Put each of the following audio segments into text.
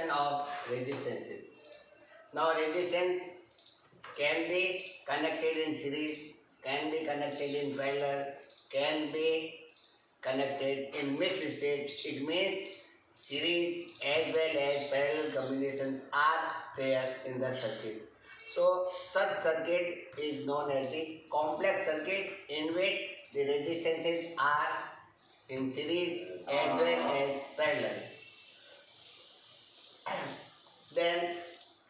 Combination of resistances. Now resistance can be connected in series, can be connected in parallel, can be connected in mixed state. It means series as well as parallel combinations are there in the circuit. So such circuit is known as the complex circuit, in which the resistances are in series as well as parallel. Then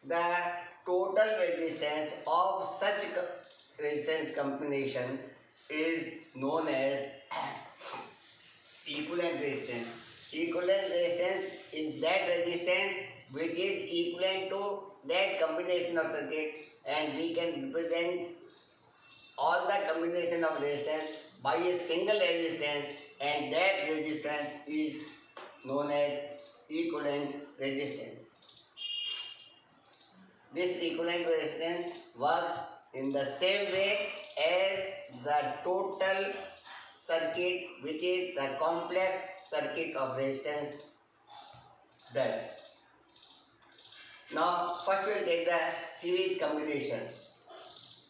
the total resistance of such resistance combination is known as equivalent resistance. Equivalent resistance is that resistance which is equivalent to that combination of circuit, and we can represent all the combination of resistance by a single resistance, and that resistance is known as equivalent resistance. This equivalent resistance works in the same way as the total circuit, which is the complex circuit of resistance does. Now first we will take the series combination.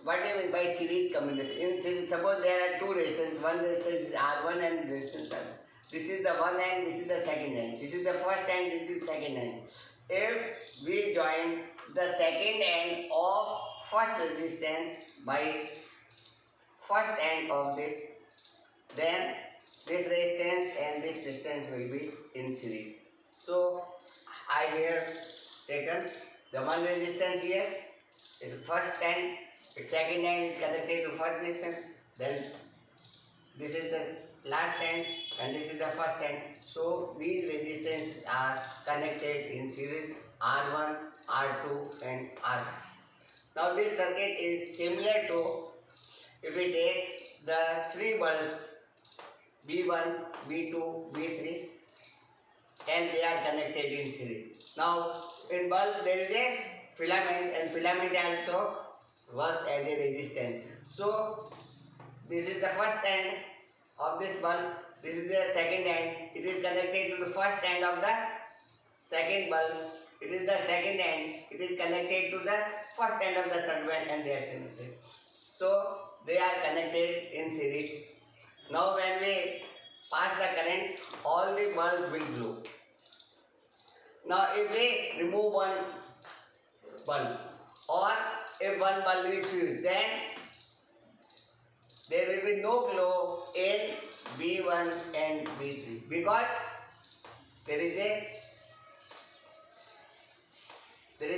What do you mean by series combination? In series, suppose there are two resistance. One resistance is R1 and resistance R2. This is the one end, this is the second end. This is the first end, this is the second end. If we join the second end of first resistance by first end of this, then this resistance and this resistance will be in series. So I here taken the one resistance here is first end, its second end is connected to first resistance, then this is the last end and this is the first end. So these resistances are connected in series, R1, R2 and R3. Now this circuit is similar to, if we take the three bulbs B1, B2, B3, and they are connected in series. Now in bulb there is a filament, and filament also works as a resistance. So this is the first end of this bulb, this is the second end, it is connected to the first end of the second bulb, it is the second end, it is connected to the first end of the third one, and they are connected. So they are connected in series. Now when we pass the current, all the bulbs will glow. Now if we remove one bulb, or if one bulb is fused, then there will be no glow in B1 and B3, because there is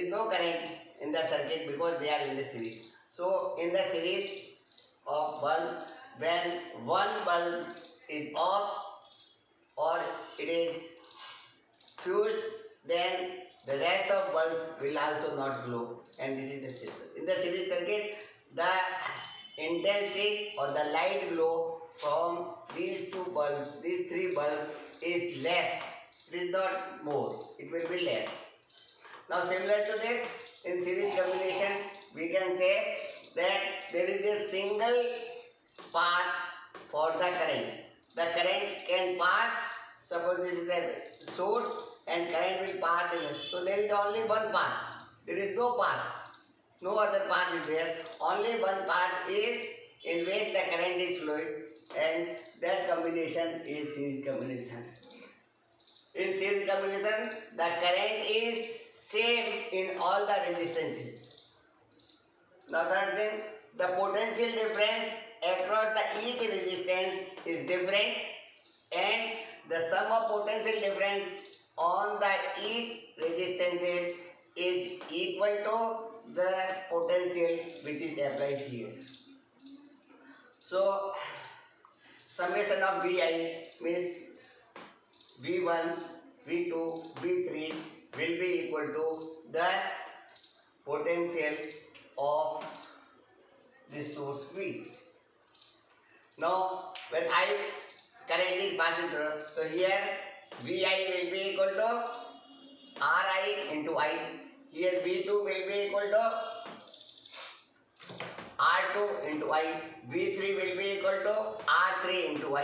no current in the circuit, because they are in the series. So in the series of bulb, when one bulb is off or it is fused, then the rest of bulbs will also not glow, and this is the series. In the series circuit, the intensity or the light glow from these two bulbs, these three bulbs, is less. It is not more, it will be less. Now similar to this, in series combination, we can say that there is a single path for the current. The current can pass, suppose this is the source, and current will pass in it. So there is only one path. There is no path. No other path is there. Only one path is in which the current is flowing, and that combination is series combination. In series combination, the current is same in all the resistances. Now third thing, the potential difference across the each resistance is different, and the sum of potential difference on the each resistances is equal to the potential which is applied here. So summation of Vi means V1, V2, V3 will be equal to the potential of this source V. Now when I current is passing through, so here Vi will be equal to Ri into I. Here V2 will be equal to R2 into I. V3 will be equal to R3 into I.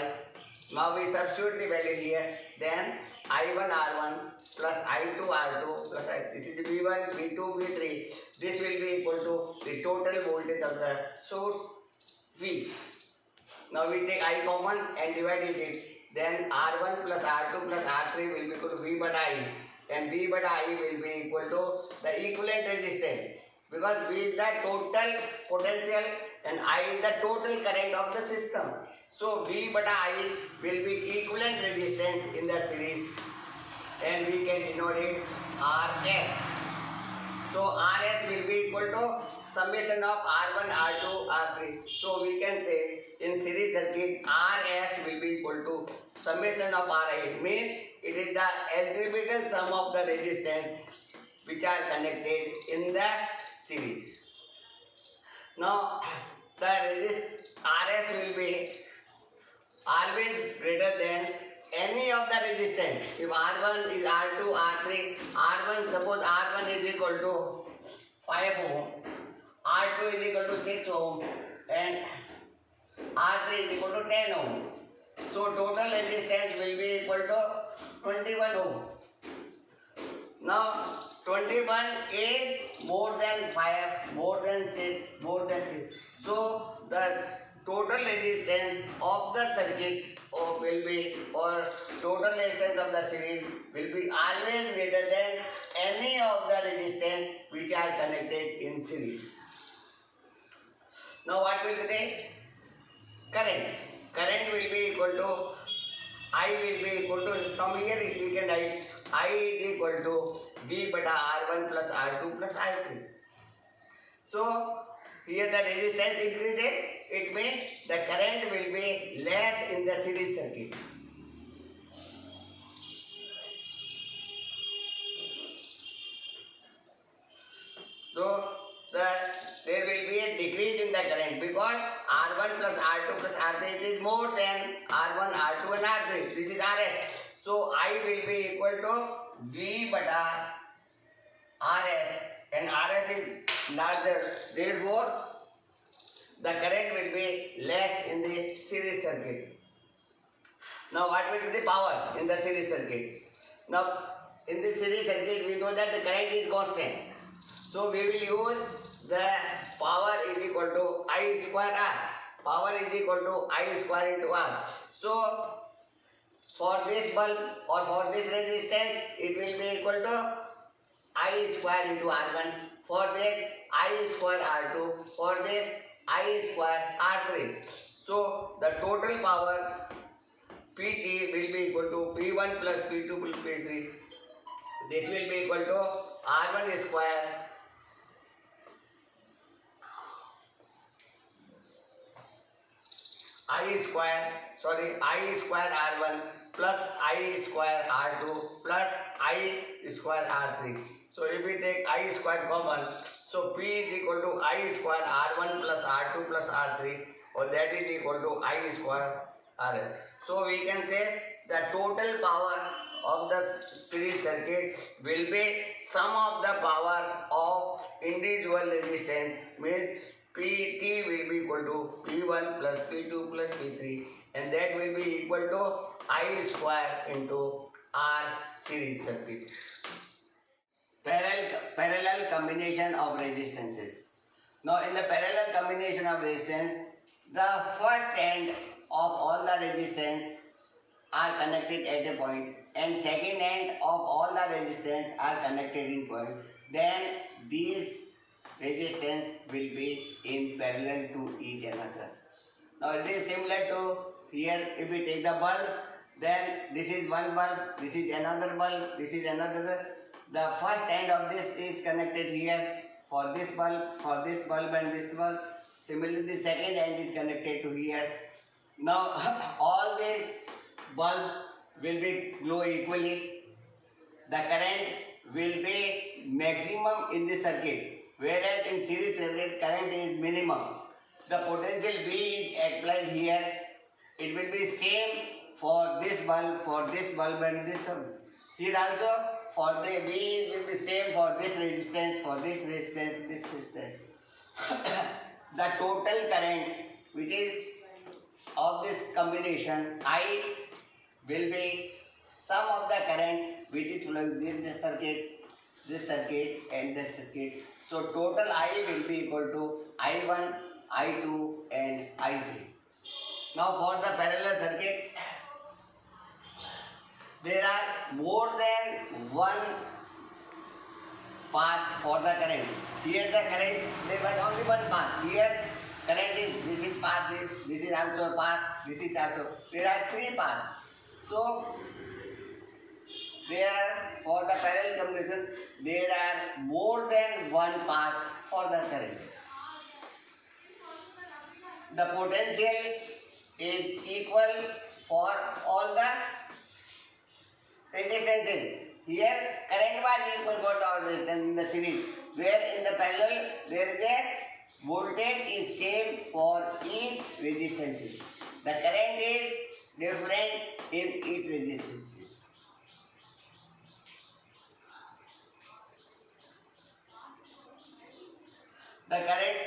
Now we substitute the value here. then I1 R1 plus I2 R2 plus this is V1, V2, V3. This will be equal to the total voltage of the source V. Now we take I common and divide it. Then R1 plus R2 plus R3 will be equal to V by I. And V by I will be equal to the equivalent resistance. Because V is the total potential and I is the total current of the system. So V by I will be equivalent resistance in the series. And we can denote it RS. So RS will be equal to summation of R1, R2, R3. So we can say in series circuit RS will be equal to summation of Ri. Means it is the algebraical sum of the resistance which are connected in the series. Now the RS will be always greater than any of the resistance. If R1 is R2, R3, R1 suppose R1 is equal to 5 ohm, R2 is equal to 6 ohm and R3 is equal to 10 ohm. So total resistance will be equal to 21 ohm. Now 21 is more than 5, more than 6, more than 6. So the total resistance of the circuit will be, or total resistance of the series will be always greater than any of the resistance which are connected in series. Now what will be the current? Current will be equal to, I will be equal to, from here we can write I is equal to V beta R1 plus R2 plus R3. So here the resistance increases, it means the current will be less in the series circuit. So there will be a decrease in the current because R1 plus R2 plus R3 is more than R1, R2 and R3. This is RS. So I will be equal to V beta RS and RS is larger. Therefore, the current will be less in the series circuit. Now what will be the power in the series circuit? Now in the series circuit we know that the current is constant. So we will use the power is equal to I square R. Power is equal to I square into R. So for this bulb or for this resistance it will be equal to I square into R1. For this I square R2. For this I square R3. So the total power PT will be equal to P1 plus P2 plus P3. This will be equal to R1 square I square R1 plus I square R2 plus I square R3. So if we take I square common, so P is equal to I square R1 plus R2 plus R3, or that is equal to I square RS. So we can say the total power of the series circuit will be sum of the power of individual resistance, means PT will be equal to P1 plus P2 plus P3, and that will be equal to I square into R series circuit. Parallel combination of resistances. Now in the parallel combination of resistance, the first end of all the resistance are connected at a point and second end of all the resistance are connected in point. Then these resistance will be in parallel to each another. Now it is similar to here, if we take the bulb, then this is one bulb, this is another bulb, this is another. The first end of this is connected here for this bulb and this bulb. Similarly the second end is connected to here. Now all these bulbs will be glow equally. The current will be maximum in the circuit, whereas in series circuit current is minimum. The potential V is applied here. It will be same for this bulb and this bulb. Here also for the V will be same for this resistance, this resistance. The total current which is of this combination I will be sum of the current which is flowing in this circuit and this circuit. So total I will be equal to I1, I2 and I3. Now for the parallel circuit, there are more than one path for the current. Here the current, there was only one path. Here current is, this is path, this is also a path, this is also. There are three paths. So there for the parallel combination, there are more than one path for the current. The potential is equal for all the resistances. Here current was equal for the resistance in the series, where in the parallel there is a voltage is same for each resistances. The current is different in each resistances. The current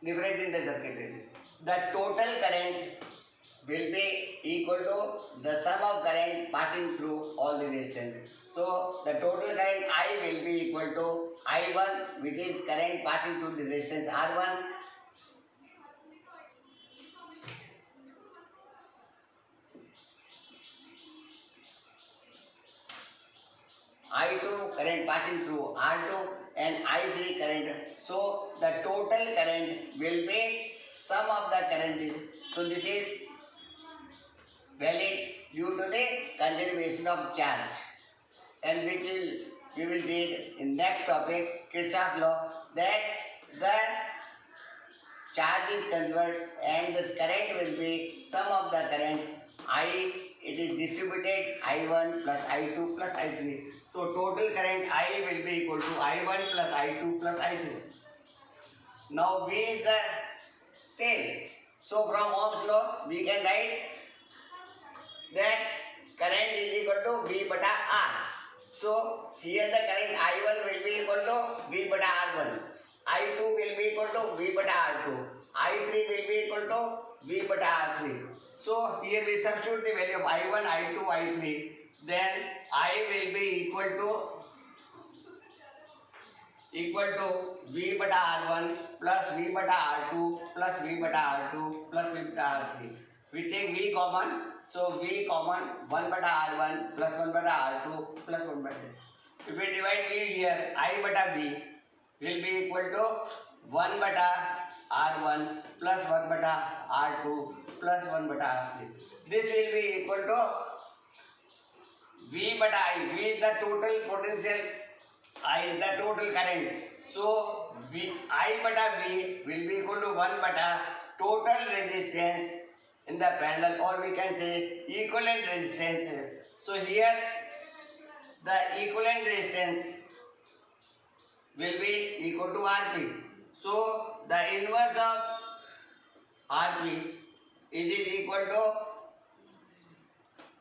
different in the circuit resistance. The total current will be equal to the sum of current passing through all the resistances. So the total current I will be equal to I1, which is current passing through the resistance R1, I2 current passing through R2 and I3 current. So the total current will be sum of the current is, so this is valid due to the conservation of charge, and which we will read in next topic, Kirchhoff law, that the charge is conserved and the current will be sum of the current I, it is distributed I1 plus I2 plus I3. So total current I will be equal to I1 plus I2 plus I3. Now V is the same. So from Ohm's law we can write that current is equal to V bata R. So here the current I1 will be equal to V bata R1. I2 will be equal to V bata R2. I3 will be equal to V bata R3. So here we substitute the value of I1, I2, I3. Then I will be equal to V bata R1 plus V bata R2 plus V bata R2 plus V bata R3. We take V common. So V common 1 bata R1 plus 1 bata R2 plus 1 bata. If we divide V here, I bata V will be equal to 1 bata R1 plus 1 bata R2 plus 1 bata R3. This will be equal to V bata I. V is the total potential, I is the total current. So V, I bata V will be equal to 1 bata total resistance in the parallel, or we can say equivalent resistance. So here the equivalent resistance will be equal to Rp. So the inverse of Rp is equal to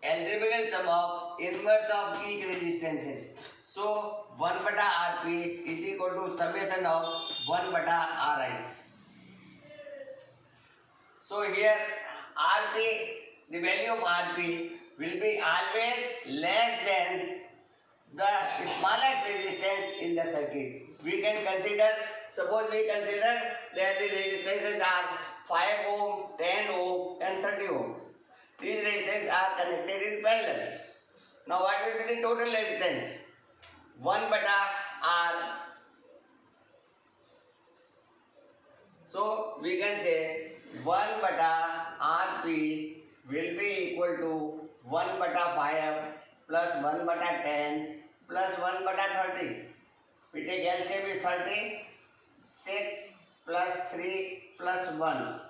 algebraic sum of inverse of each resistances. So 1 bata Rp is equal to summation of 1 bata Ri. So here Rp, the value of Rp will be always less than the smallest resistance in the circuit. We can consider, suppose we consider that the resistances are 5 ohm, 10 ohm and 30 ohm. These resistances are connected in parallel. Now what will be the total resistance? 1 bata R. So we can say 1 bata Rp will be equal to 1 bata 5 plus 1 bata 10 plus 1 bata 30. We take LCM is 30, 6 plus 3 plus 1.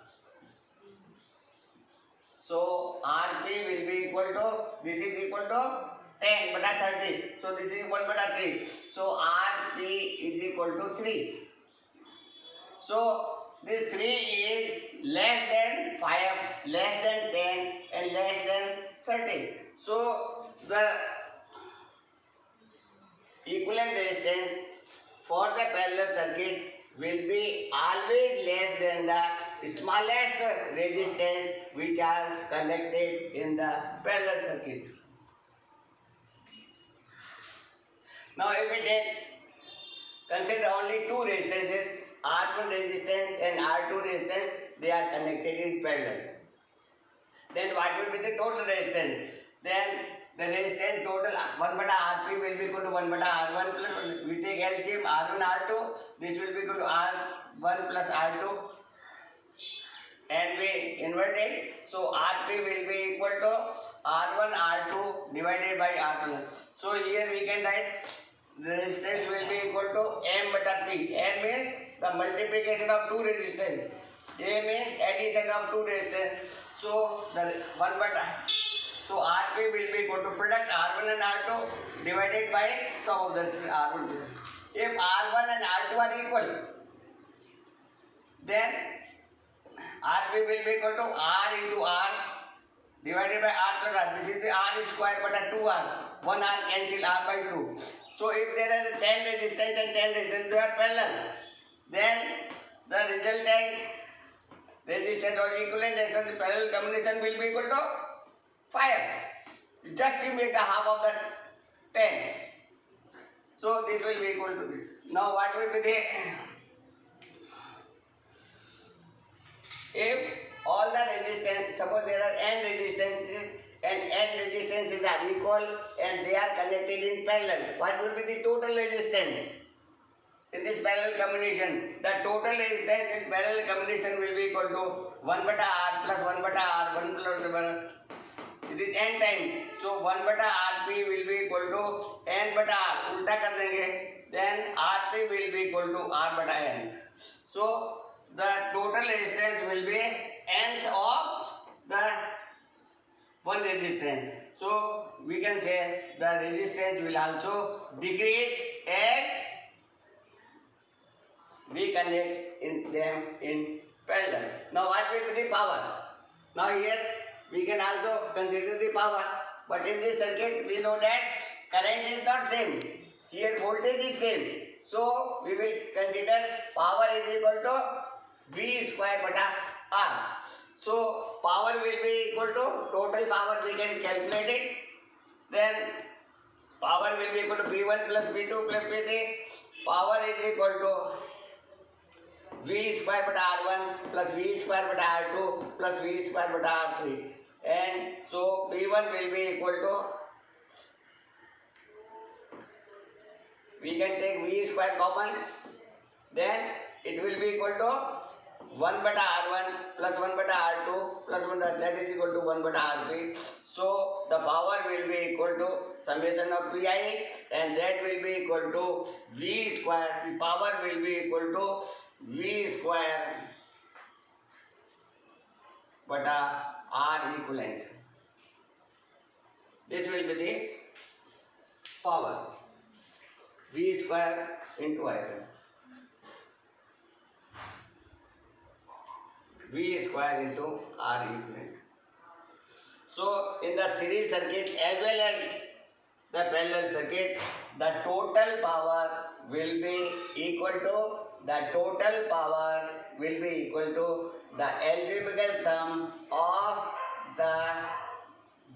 So Rp will be equal to, this is equal to 10 bata 30. So this is 1 bata 3. So Rp is equal to 3. So this 3 is less than 5, less than 10 and less than 30. So the equivalent resistance for the parallel circuit will be always less than the smallest resistance which are connected in the parallel circuit. Now if we consider only two resistances, R1 resistance and R2 resistance, they are connected in parallel. Then what will be the total resistance? Then the resistance total 1 by Rp will be equal to 1 by R1 plus 1. We take LCM R1 R2. This will be equal to R1 plus R2. And we invert it. So Rp will be equal to R1 R2 divided by R1. So here we can write the resistance will be equal to M beta P. M means the multiplication of two resistance. A means addition of two resistance. So the 1 beta. So Rp will be equal to product R1 and R2 divided by sum of the R1. If R1 and R2 are equal, then Rp will be equal to R into R divided by R plus R. This is the R square beta 2R. 1 R cancel R by 2. So if there are 10 resistance and 10 resistance, they are parallel. Then the resultant resistance or equivalent resistance parallel combination will be equal to 5. Just to make the half of the 10. So this will be equal to this. Now what will be the, if all the resistance, suppose there are n resistances and n resistances are equal and they are connected in parallel, what will be the total resistance in this parallel combination? The total resistance in parallel combination will be equal to 1 beta R plus 1 beta R, 1 plus 1. It is n time. So 1 beta Rp will be equal to n beta R. Ulta kar denge. Then Rp will be equal to R beta n. So the total resistance will be nth of the one resistance. So we can say the resistance will also decrease as we connect in them in parallel. Now what will be the power? Now here we can also consider the power, but in this circuit we know that current is not same. Here voltage is same. So we will consider power is equal to V square beta R. So power will be equal to total power, we can calculate it. Then power will be equal to P1 plus P2 plus P3. Power is equal to V square beta R1 plus V square beta R2 plus V square beta R3. And so P1 will be equal to, we can take V square common, then it will be equal to 1 beta R1 plus 1 beta R2 plus 1 beta, that is equal to 1 beta Rp. So the power will be equal to summation of Pi and that will be equal to V square. The power will be equal to V square beta R equivalent. This will be the power. V square into I. V square into R equivalent. So in the series circuit as well as the parallel circuit, the total power will be equal to the algebraical sum of the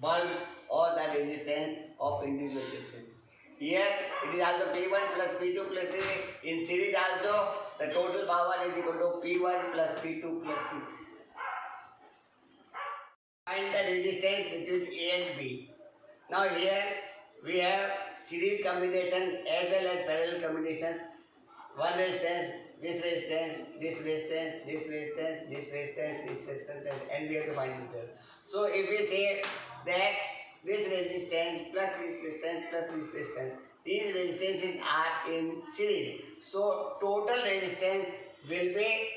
bulbs or the resistance of individual systems. Here it is also P1 plus P2 plus P3. In series also the total power is equal to P1 plus P2 plus P3. Find the resistance between A and B. Now here we have series combination as well as parallel combinations. One resistance, this resistance, this resistance, this resistance, this resistance, this resistance, and we have to find it. So if we say that this resistance plus this resistance plus this resistance, these resistances are in series. So total resistance will be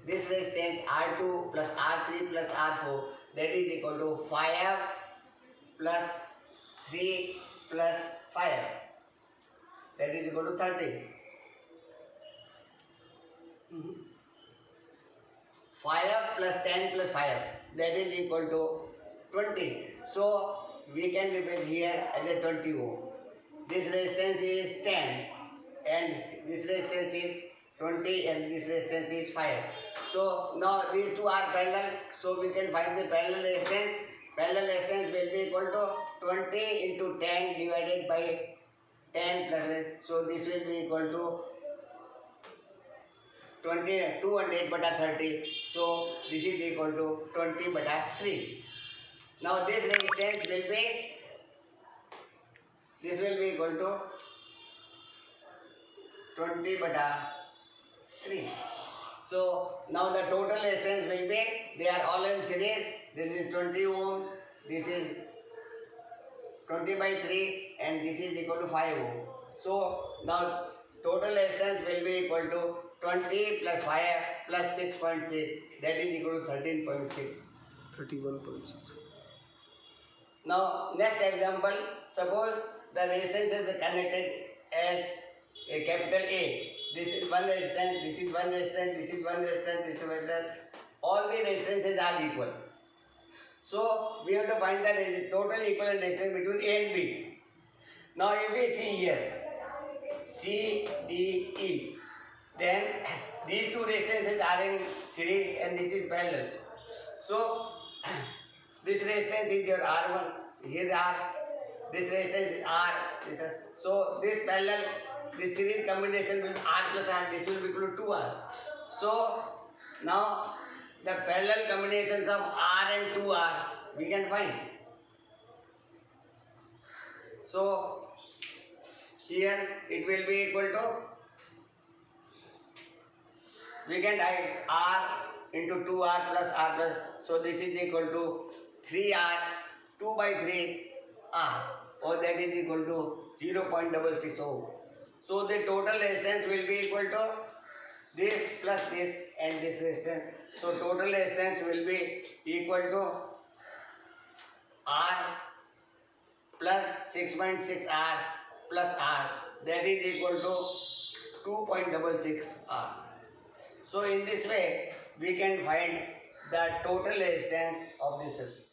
this resistance R2 plus R3 plus R4, that is equal to 5 plus 3 plus 5, that is equal to 30. 5 plus 10 plus 5, that is equal to 20. So we can replace here as a 20 ohm. This resistance is 10 and this resistance is 20 and this resistance is 5. So now these two are parallel, so we can find the parallel resistance. Parallel resistance will be equal to 20 into 10 divided by 10 plus 8. So this will be equal to 20, 200 bata 30. So this is equal to 20 bata 3. Now this resistance will be, this will be equal to 20 bata 3. So now the total resistance will be, they are all in series. This is 20 ohm, this is 20 by 3 and this is equal to 5 ohm. So now total resistance will be equal to 20 plus 5 plus 6.6, that is equal to 13.6. 31.6. Now next example, suppose the resistance is connected as a capital A. This is one resistance, this is one resistance, this is one resistance, this is one resistance. All the resistances are equal. So we have to find the total equivalent resistance between A and B. Now if we see here, C, D, E, then these two resistances are in series and this is parallel. So this resistance is your R1, here R, this resistance is R, so this parallel, this series combination will be R plus R, this will be equal to 2R. So now the parallel combinations of R and 2R we can find. So here it will be equal to, we can write R into 2R plus R plus, so this is equal to 3R, 2 by 3 R, or that is equal to 0.66 ohm. So the total resistance will be equal to this plus this and this resistance. So total resistance will be equal to R plus 6.6 R plus R, that is equal to 2.66 R. So in this way we can find the total resistance of this circuit.